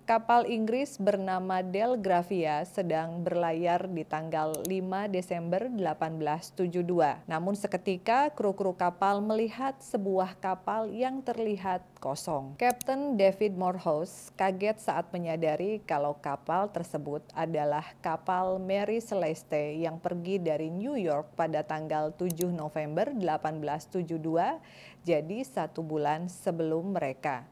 Kapal Inggris bernama Delgravia sedang berlayar di tanggal 5 Desember 1872. Namun seketika kru-kru kapal melihat sebuah kapal yang terlihat kosong. Kapten David Morehouse kaget saat menyadari kalau kapal tersebut adalah kapal Mary Celeste yang pergi dari New York pada tanggal 7 November 1872, jadi 1 bulan sebelum mereka.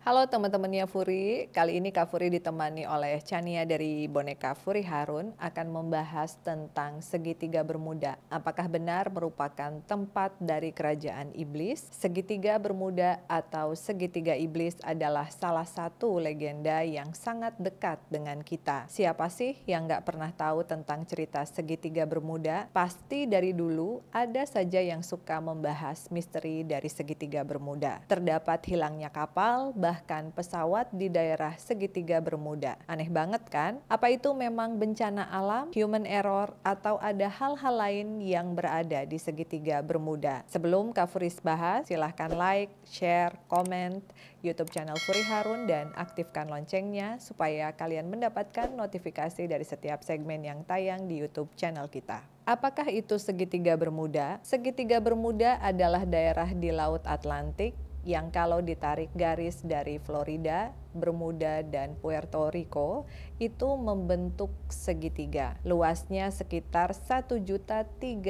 Halo teman-temannya Furi, kali ini Kak Furi ditemani oleh Chania dari Boneka Furi Harun akan membahas tentang segitiga Bermuda. Apakah benar merupakan tempat dari kerajaan iblis? Segitiga Bermuda atau segitiga iblis adalah salah satu legenda yang sangat dekat dengan kita. Siapa sih yang nggak pernah tahu tentang cerita segitiga Bermuda? Pasti dari dulu ada saja yang suka membahas misteri dari segitiga Bermuda. Terdapat hilangnya kapal, bahkan pesawat di daerah segitiga Bermuda. Aneh banget kan? Apa itu memang bencana alam, human error, atau ada hal-hal lain yang berada di segitiga Bermuda? Sebelum Kak Furis bahas, silahkan like, share, komen YouTube channel Furi Harun dan aktifkan loncengnya supaya kalian mendapatkan notifikasi dari setiap segmen yang tayang di YouTube channel kita. Apakah itu segitiga Bermuda? Segitiga Bermuda adalah daerah di Laut Atlantik yang kalau ditarik garis dari Florida, Bermuda, dan Puerto Rico itu membentuk segitiga. Luasnya sekitar 1.300.000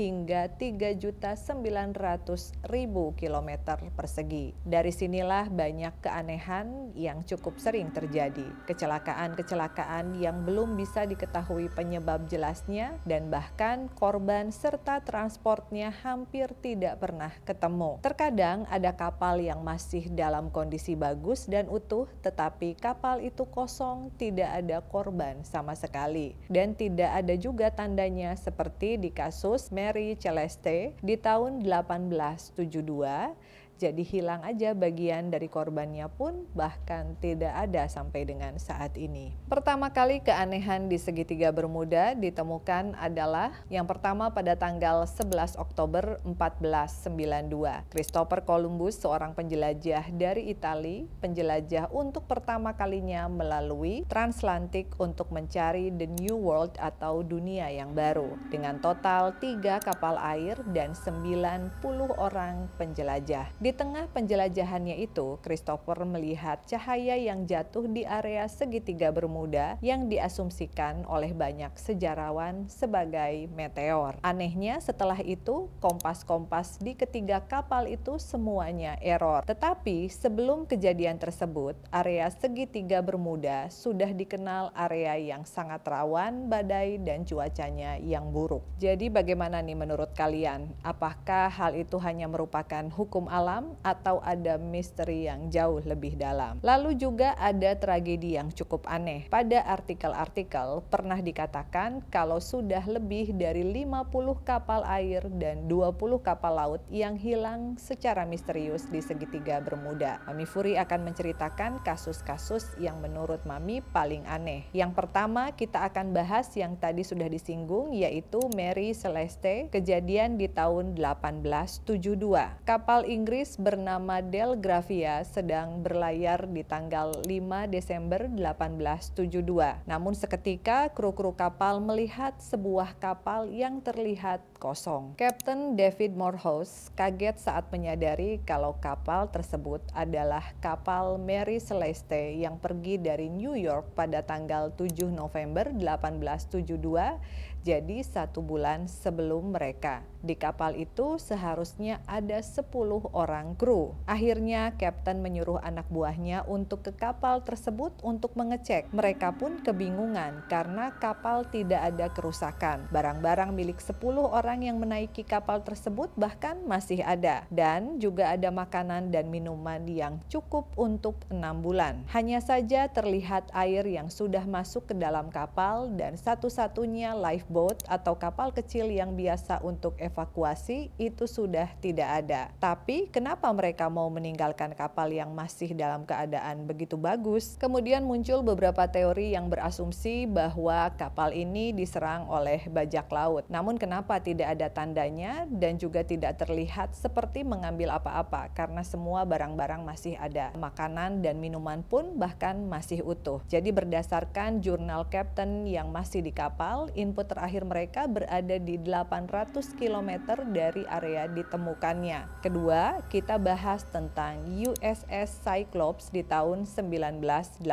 hingga 3.900.000 kilometer persegi. Dari sinilah banyak keanehan yang cukup sering terjadi. Kecelakaan-kecelakaan yang belum bisa diketahui penyebab jelasnya dan bahkan korban serta transportnya hampir tidak pernah ketemu. Terkadang ada kapal yang masih dalam kondisi bagus dan utuh, tetapi kapal itu kosong, tidak ada korban sama sekali. Dan tidak ada juga tandanya seperti di kasus Mary Celeste di tahun 1872. Jadi hilang aja bagian dari korbannya pun bahkan tidak ada sampai dengan saat ini. Pertama kali keanehan di segitiga Bermuda ditemukan adalah yang pertama pada tanggal 11 Oktober 1492. Christopher Columbus, seorang penjelajah dari Italia, penjelajah untuk pertama kalinya melalui transatlantik untuk mencari the new world atau dunia yang baru dengan total 3 kapal air dan 90 orang penjelajah. Di tengah penjelajahannya itu, Christopher melihat cahaya yang jatuh di area segitiga Bermuda yang diasumsikan oleh banyak sejarawan sebagai meteor. Anehnya setelah itu, kompas-kompas di ketiga kapal itu semuanya error. Tetapi sebelum kejadian tersebut, area segitiga Bermuda sudah dikenal area yang sangat rawan badai dan cuacanya yang buruk. Jadi bagaimana nih menurut kalian? Apakah hal itu hanya merupakan hukum alam atau ada misteri yang jauh lebih dalam? Lalu juga ada tragedi yang cukup aneh. Pada artikel-artikel pernah dikatakan kalau sudah lebih dari 50 kapal air dan 20 kapal laut yang hilang secara misterius di segitiga Bermuda. Mami Furi akan menceritakan kasus-kasus yang menurut Mami paling aneh. Yang pertama kita akan bahas yang tadi sudah disinggung, yaitu Mary Celeste, kejadian di tahun 1872. Kapal Inggris bernama Delgravia sedang berlayar di tanggal 5 Desember 1872. Namun seketika kru-kru kapal melihat sebuah kapal yang terlihat kosong. Kapten David Morehouse kaget saat menyadari kalau kapal tersebut adalah kapal Mary Celeste yang pergi dari New York pada tanggal 7 November 1872, jadi 1 bulan sebelum mereka. Di kapal itu seharusnya ada 10 orang kru. Akhirnya Kapten menyuruh anak buahnya untuk ke kapal tersebut untuk mengecek. Mereka pun kebingungan karena kapal tidak ada kerusakan. Barang-barang milik 10 orang yang menaiki kapal tersebut bahkan masih ada. Dan juga ada makanan dan minuman yang cukup untuk 6 bulan. Hanya saja terlihat air yang sudah masuk ke dalam kapal dan satu-satunya lifeboat boat atau kapal kecil yang biasa untuk evakuasi itu sudah tidak ada. Tapi kenapa mereka mau meninggalkan kapal yang masih dalam keadaan begitu bagus? Kemudian muncul beberapa teori yang berasumsi bahwa kapal ini diserang oleh bajak laut. Namun kenapa tidak ada tandanya dan juga tidak terlihat seperti mengambil apa-apa karena semua barang-barang masih ada. Makanan dan minuman pun bahkan masih utuh. Jadi berdasarkan jurnal kapten yang masih di kapal, input terakhir mereka berada di 800 km dari area ditemukannya. Kedua, kita bahas tentang USS Cyclops di tahun 1918.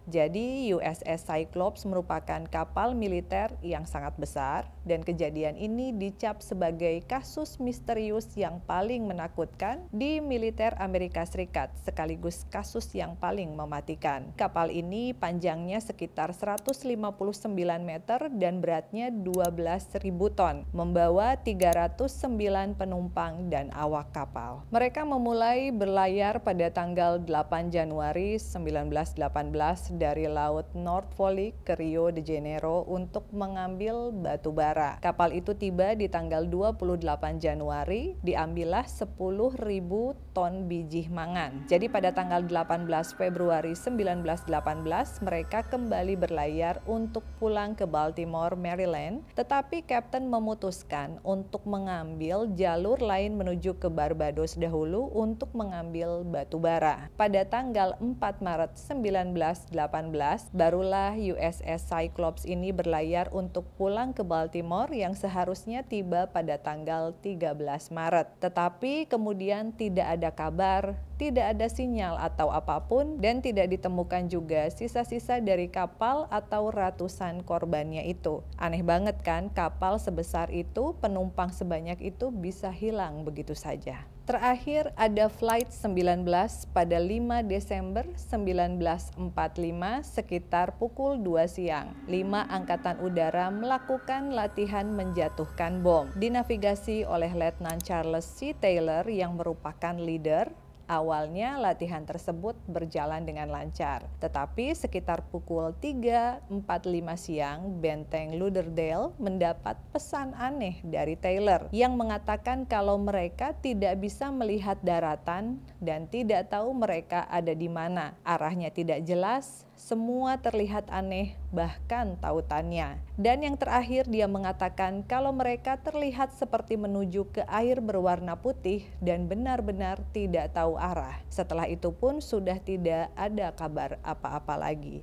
Jadi USS Cyclops merupakan kapal militer yang sangat besar dan kejadian ini dicap sebagai kasus misterius yang paling menakutkan di militer Amerika Serikat sekaligus kasus yang paling mematikan. Kapal ini panjangnya sekitar 159 meter dan beratnya 12.000 ton, membawa 309 penumpang dan awak kapal. Mereka memulai berlayar pada tanggal 8 Januari 1918 dari Laut Norfolk ke Rio de Janeiro untuk mengambil batu bara. Kapal itu tiba di tanggal 28 Januari, diambillah 10.000 ton biji mangan. Jadi pada tanggal 18 Februari 1918 mereka kembali berlayar untuk pulang ke Baltimore, Maryland, tetapi kapten memutuskan untuk mengambil jalur lain menuju ke Barbados dahulu untuk mengambil batu bara. Pada tanggal 4 Maret 1918 barulah USS Cyclops ini berlayar untuk pulang ke Baltimore yang seharusnya tiba pada tanggal 13 Maret. Tetapi kemudian tidak ada kabar, tidak ada sinyal atau apapun, dan tidak ditemukan juga sisa-sisa dari kapal atau ratusan korbannya itu. Aneh banget kan, kapal sebesar itu, penumpang sebanyak itu bisa hilang begitu saja. Terakhir ada Flight 19 pada 5 Desember 1945 sekitar pukul 2 siang. 5 angkatan udara melakukan latihan menjatuhkan bom. Dinavigasi oleh Letnan Charles C. Taylor yang merupakan leader. Awalnya latihan tersebut berjalan dengan lancar, tetapi sekitar pukul 3.45 siang, benteng Lauderdale mendapat pesan aneh dari Taylor yang mengatakan kalau mereka tidak bisa melihat daratan dan tidak tahu mereka ada di mana. Arahnya tidak jelas, semua terlihat aneh, bahkan tautannya. Dan yang terakhir dia mengatakan kalau mereka terlihat seperti menuju ke air berwarna putih dan benar-benar tidak tahu arah. Setelah itu pun sudah tidak ada kabar apa-apa lagi.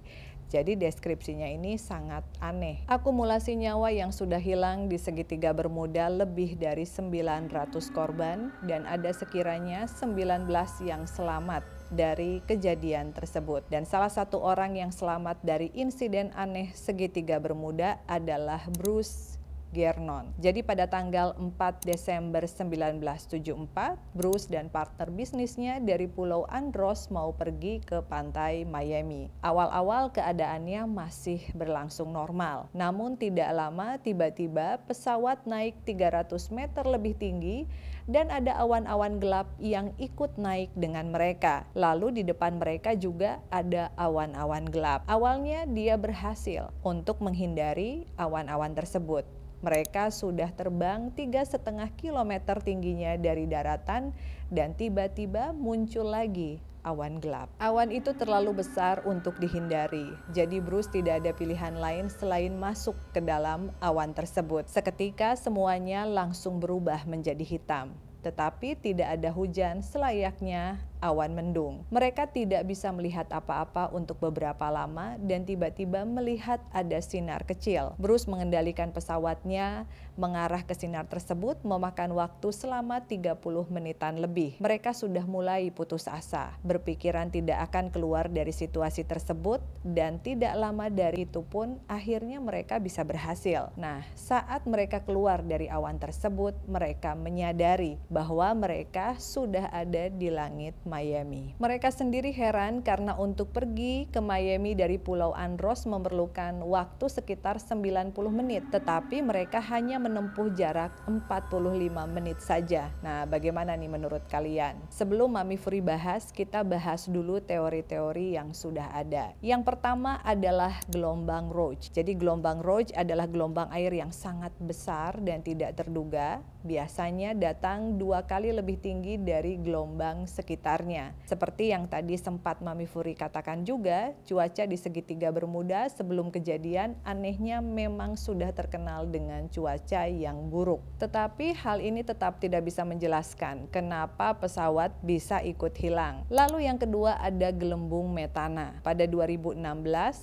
Jadi deskripsinya ini sangat aneh. Akumulasi nyawa yang sudah hilang di segitiga Bermuda lebih dari 900 korban dan ada sekiranya 19 yang selamat dari kejadian tersebut. Dan salah satu orang yang selamat dari insiden aneh segitiga Bermuda adalah Bruce Gernon. Jadi pada tanggal 4 Desember 1974, Bruce dan partner bisnisnya dari Pulau Andros mau pergi ke pantai Miami. Awal-awal keadaannya masih berlangsung normal. Namun tidak lama tiba-tiba pesawat naik 300 meter lebih tinggi dan ada awan-awan gelap yang ikut naik dengan mereka. Lalu di depan mereka juga ada awan-awan gelap. Awalnya dia berhasil untuk menghindari awan-awan tersebut. Mereka sudah terbang 3,5 kilometer tingginya dari daratan dan tiba-tiba muncul lagi awan gelap. Awan itu terlalu besar untuk dihindari, jadi Bruce tidak ada pilihan lain selain masuk ke dalam awan tersebut. Seketika semuanya langsung berubah menjadi hitam. Tetapi tidak ada hujan selayaknya awan mendung. Mereka tidak bisa melihat apa-apa untuk beberapa lama dan tiba-tiba melihat ada sinar kecil. Bruce mengendalikan pesawatnya mengarah ke sinar tersebut memakan waktu selama 30 menitan lebih. Mereka sudah mulai putus asa, berpikiran tidak akan keluar dari situasi tersebut dan tidak lama dari itu pun akhirnya mereka bisa berhasil. Nah, saat mereka keluar dari awan tersebut, mereka menyadari bahwa mereka sudah ada di langit Miami. Mereka sendiri heran karena untuk pergi ke Miami dari Pulau Andros memerlukan waktu sekitar 90 menit, tetapi mereka hanya menempuh jarak 45 menit saja. Nah, bagaimana nih menurut kalian? Sebelum Mami Free bahas, kita bahas dulu teori-teori yang sudah ada. Yang pertama adalah gelombang Roach. Jadi gelombang Roach adalah gelombang air yang sangat besar dan tidak terduga, biasanya datang 2 kali lebih tinggi dari gelombang sekitarnya. Seperti yang tadi sempat Mami Furi katakan juga, cuaca di segitiga Bermuda sebelum kejadian anehnya memang sudah terkenal dengan cuaca yang buruk. Tetapi hal ini tetap tidak bisa menjelaskan kenapa pesawat bisa ikut hilang. Lalu yang kedua ada gelembung metana. Pada 2016,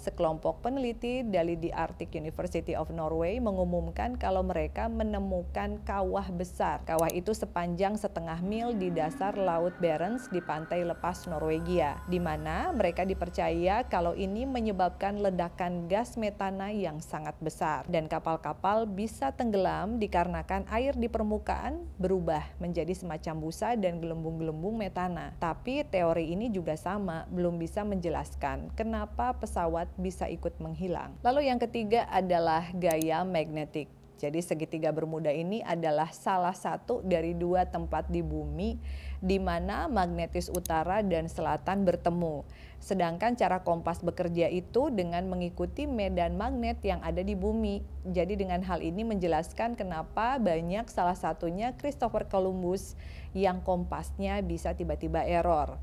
sekelompok peneliti dari the Arctic University of Norway mengumumkan kalau mereka menemukan kawah besar. Kawah itu sepanjang setengah mil di dasar Laut Barents di pantai lepas Norwegia, di mana mereka dipercaya kalau ini menyebabkan ledakan gas metana yang sangat besar dan kapal-kapal bisa tenggelam dikarenakan air di permukaan berubah menjadi semacam busa dan gelembung-gelembung metana. Tapi teori ini juga sama, belum bisa menjelaskan kenapa pesawat bisa ikut menghilang. Lalu yang ketiga adalah gaya magnetik. Jadi segitiga Bermuda ini adalah salah satu dari 2 tempat di bumi di mana magnetis utara dan selatan bertemu. Sedangkan cara kompas bekerja itu dengan mengikuti medan magnet yang ada di bumi. Jadi dengan hal ini menjelaskan kenapa banyak salah satunya Christopher Columbus yang kompasnya bisa tiba-tiba error.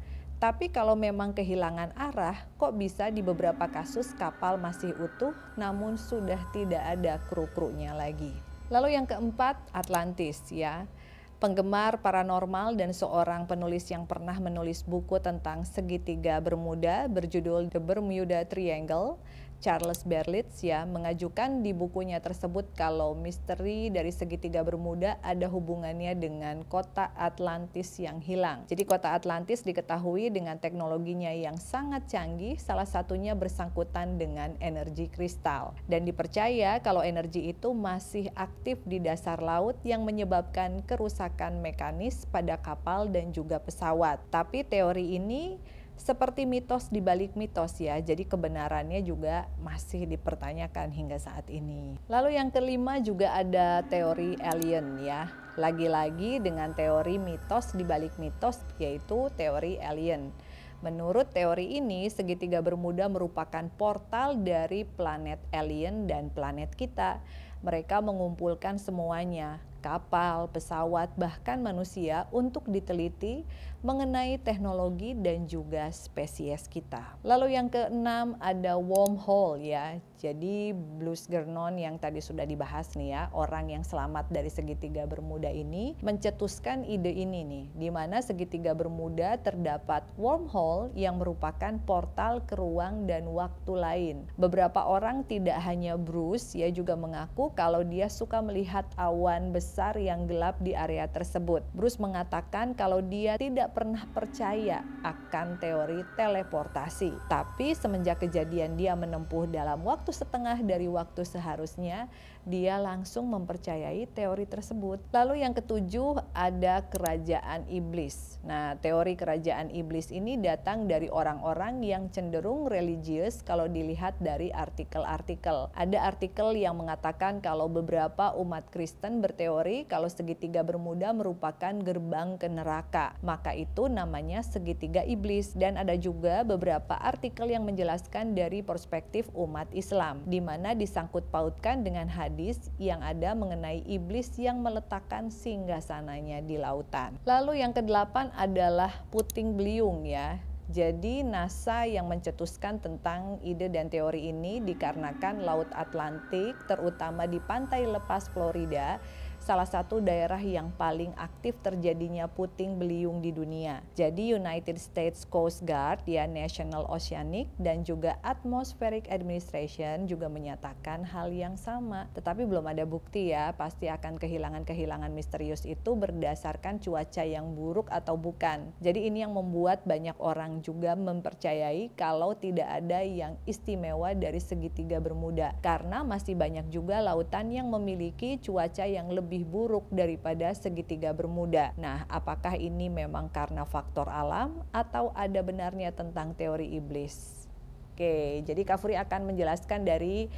Tapi kalau memang kehilangan arah, kok bisa di beberapa kasus kapal masih utuh namun sudah tidak ada kru-krunya lagi. Lalu yang keempat, Atlantis ya. Penggemar paranormal dan seorang penulis yang pernah menulis buku tentang segitiga Bermuda berjudul The Bermuda Triangle, Charles Berlitz ya, mengajukan di bukunya tersebut kalau misteri dari segitiga Bermuda ada hubungannya dengan kota Atlantis yang hilang. Jadi kota Atlantis diketahui dengan teknologinya yang sangat canggih, salah satunya bersangkutan dengan energi kristal. Dan dipercaya kalau energi itu masih aktif di dasar laut yang menyebabkan kerusakan mekanis pada kapal dan juga pesawat. Tapi teori ini seperti mitos di balik mitos ya, jadi kebenarannya juga masih dipertanyakan hingga saat ini. Lalu yang kelima juga ada teori alien ya. Lagi-lagi dengan teori mitos di balik mitos, yaitu teori alien. Menurut teori ini, segitiga Bermuda merupakan portal dari planet alien dan planet kita. Mereka mengumpulkan semuanya, kapal, pesawat, bahkan manusia untuk diteliti mengenai teknologi dan juga spesies kita. Lalu yang keenam ada wormhole ya. Jadi Bruce Gernon yang tadi sudah dibahas nih ya, orang yang selamat dari segitiga Bermuda ini mencetuskan ide ini nih, di mana segitiga Bermuda terdapat wormhole yang merupakan portal ke ruang dan waktu lain. Beberapa orang tidak hanya Bruce ya juga mengaku kalau dia suka melihat awan besar yang gelap di area tersebut. Bruce mengatakan kalau dia tidak pernah percaya akan teori teleportasi. Tapi semenjak kejadian dia menempuh dalam waktu setengah dari waktu seharusnya, dia langsung mempercayai teori tersebut. Lalu yang ketujuh ada kerajaan iblis. Nah, teori kerajaan iblis ini datang dari orang-orang yang cenderung religius kalau dilihat dari artikel-artikel. Ada artikel yang mengatakan kalau beberapa umat Kristen berteori kalau segitiga Bermuda merupakan gerbang ke neraka. Maka itu namanya segitiga iblis. Dan ada juga beberapa artikel yang menjelaskan dari perspektif umat Islam, di mana disangkut pautkan dengan hadis yang ada mengenai iblis yang meletakkan singgasananya di lautan. Lalu yang kedelapan adalah puting beliung ya. Jadi NASA yang mencetuskan tentang ide dan teori ini dikarenakan Laut Atlantik, terutama di pantai lepas Florida, salah satu daerah yang paling aktif terjadinya puting beliung di dunia. Jadi United States Coast Guard, ya National Oceanic dan juga Atmospheric Administration juga menyatakan hal yang sama. Tetapi belum ada bukti ya, pasti akan kehilangan-kehilangan misterius itu berdasarkan cuaca yang buruk atau bukan. Jadi ini yang membuat banyak orang juga mempercayai kalau tidak ada yang istimewa dari segitiga Bermuda. Karena masih banyak juga lautan yang memiliki cuaca yang lebih lebih buruk daripada segitiga bermuda. Nah, apakah ini memang karena faktor alam atau ada benarnya tentang teori iblis? Oke, jadi Kak Furi akan menjelaskan dari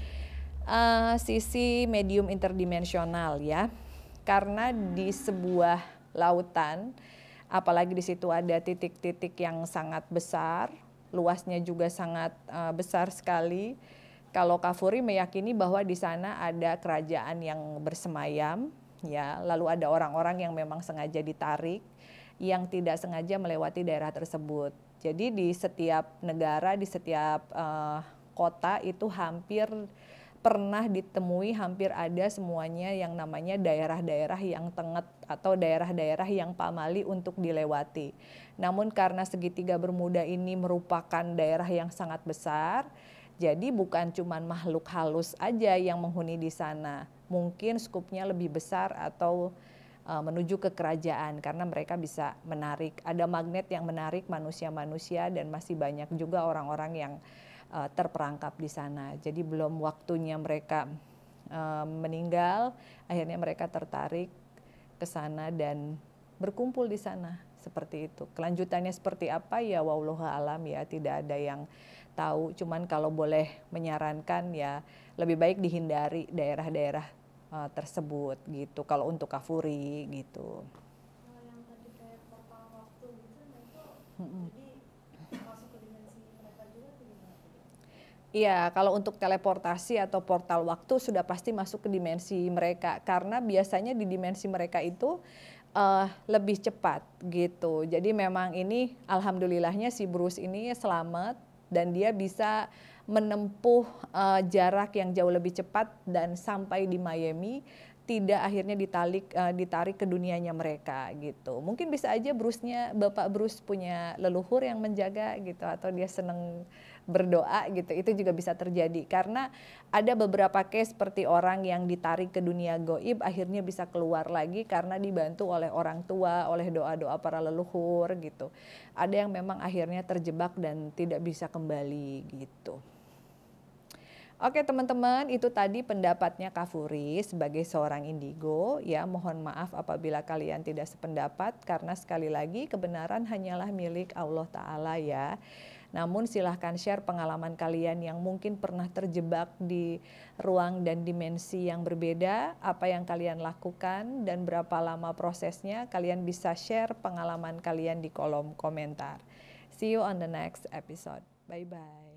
sisi medium interdimensional ya. Karena di sebuah lautan, apalagi di situ ada titik-titik yang sangat besar, luasnya juga sangat besar sekali. Kalau Kak Furi meyakini bahwa di sana ada kerajaan yang bersemayam, ya, lalu ada orang-orang yang memang sengaja ditarik, yang tidak sengaja melewati daerah tersebut. Jadi di setiap negara, di setiap kota itu hampir pernah ditemui, hampir ada semuanya yang namanya daerah-daerah yang tenget atau daerah-daerah yang pamali untuk dilewati. Namun karena segitiga bermuda ini merupakan daerah yang sangat besar, jadi bukan cuma makhluk halus aja yang menghuni di sana. Mungkin skupnya lebih besar atau menuju ke kerajaan karena mereka bisa menarik. Ada magnet yang menarik manusia-manusia dan masih banyak juga orang-orang yang terperangkap di sana. Jadi belum waktunya mereka meninggal, akhirnya mereka tertarik ke sana dan berkumpul di sana. Seperti itu. Kelanjutannya seperti apa ya wallahu alam ya, tidak ada yang tahu. Cuman kalau boleh menyarankan ya lebih baik dihindari daerah-daerah tersebut gitu. Kalau untuk Kak Furi gitu. Kalau yang tadi kayak portal waktu gitu, nah itu jadi masuk ke dimensi mereka juga atau gimana? Iya, kalau untuk teleportasi atau portal waktu sudah pasti masuk ke dimensi mereka. Karena biasanya di dimensi mereka itu lebih cepat gitu. Jadi memang ini alhamdulillahnya si Bruce ini selamat dan dia bisa menempuh jarak yang jauh lebih cepat dan sampai di Miami, tidak akhirnya ditarik ke dunianya mereka gitu. Mungkin bisa aja Bapak Bruce punya leluhur yang menjaga gitu, atau dia seneng berdoa gitu, itu juga bisa terjadi karena ada beberapa case seperti orang yang ditarik ke dunia goib akhirnya bisa keluar lagi karena dibantu oleh orang tua, oleh doa-doa para leluhur gitu. Ada yang memang akhirnya terjebak dan tidak bisa kembali gitu. Oke teman-teman, itu tadi pendapatnya Kak Furi sebagai seorang indigo. Ya, mohon maaf apabila kalian tidak sependapat karena sekali lagi kebenaran hanyalah milik Allah Ta'ala ya. Namun silahkan share pengalaman kalian yang mungkin pernah terjebak di ruang dan dimensi yang berbeda, apa yang kalian lakukan dan berapa lama prosesnya. Kalian bisa share pengalaman kalian di kolom komentar. See you on the next episode. Bye-bye.